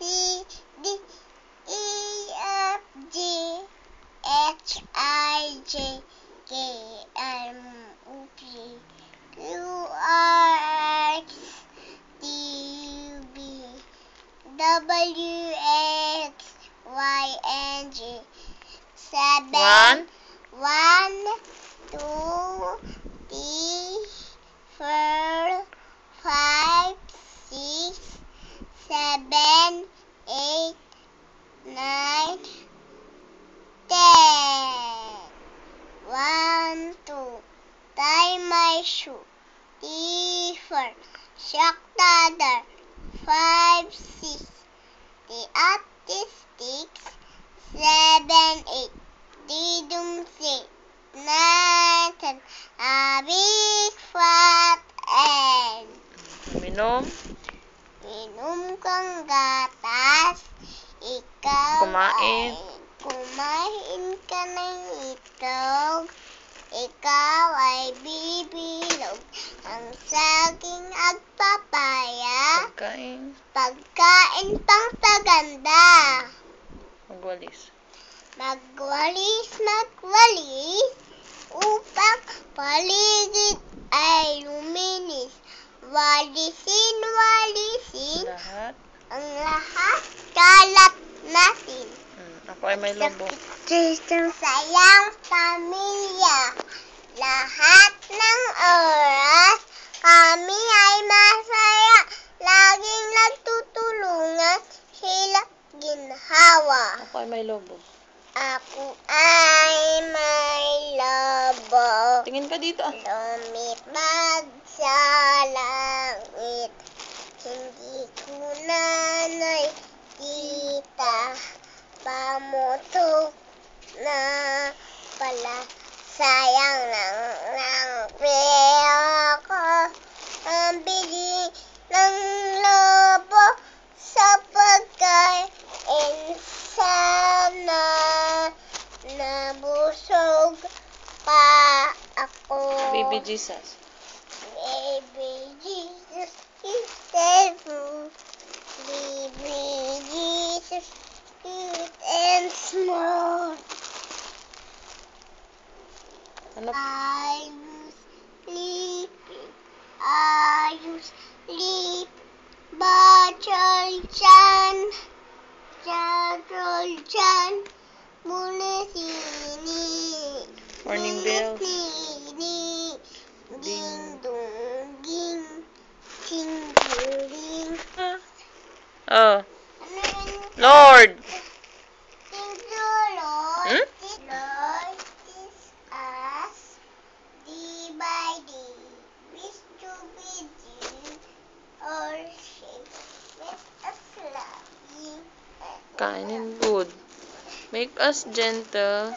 C, D, E, F, G, H, I, J, K, L, M, N, P, Q, R, S, T, U, V, W, X, Y, and Z. 7, 1, 2, 3, 4, 5, 6, 7, 8, 9, 10. 1, 2. Tie my shoe. 3, 4. Shock the door. 5, 6. The artistics. 7, 8. Didum 6. 9, 10. A big fat egg. Minom. Minum kang gatas. Ikaw Kumain. Kumain ka ng itlog. Ikaw ay bibilog. Ang saging at papaya. Pagkain pang paganda. Magwalis. Magwalis upang paligid ay luminis. Walisin Lahat. ang lahat kalat natin. Ako ay may lobo. Sayang pamilya, lahat ng oras kami ay masaya. Laging nagtutulungan sila ginhawa. Ako ay may lobo. Ako ay may lobo. Tingin ka dito. Lumipad sa langit. Hindi ko na nakita. Pamutok na pala. Sayang ng pera ko. Ang bili ng lobo sa pagkain. Sana nabusog pa ako. Baby Jesus. Baby Jesus is there. Baby Jesus, cute and small. Ano? Are you sleeping? Bacol-chan, Jagol-chan, mula sini. Morning bells. Sini. Ding dong ding, ting ding. Oh. Lord. Thank you, Lord. Hmm? Lord, teach us day by day. Wish to be you, or shape. Make us loving. Kind and good. Make us gentle.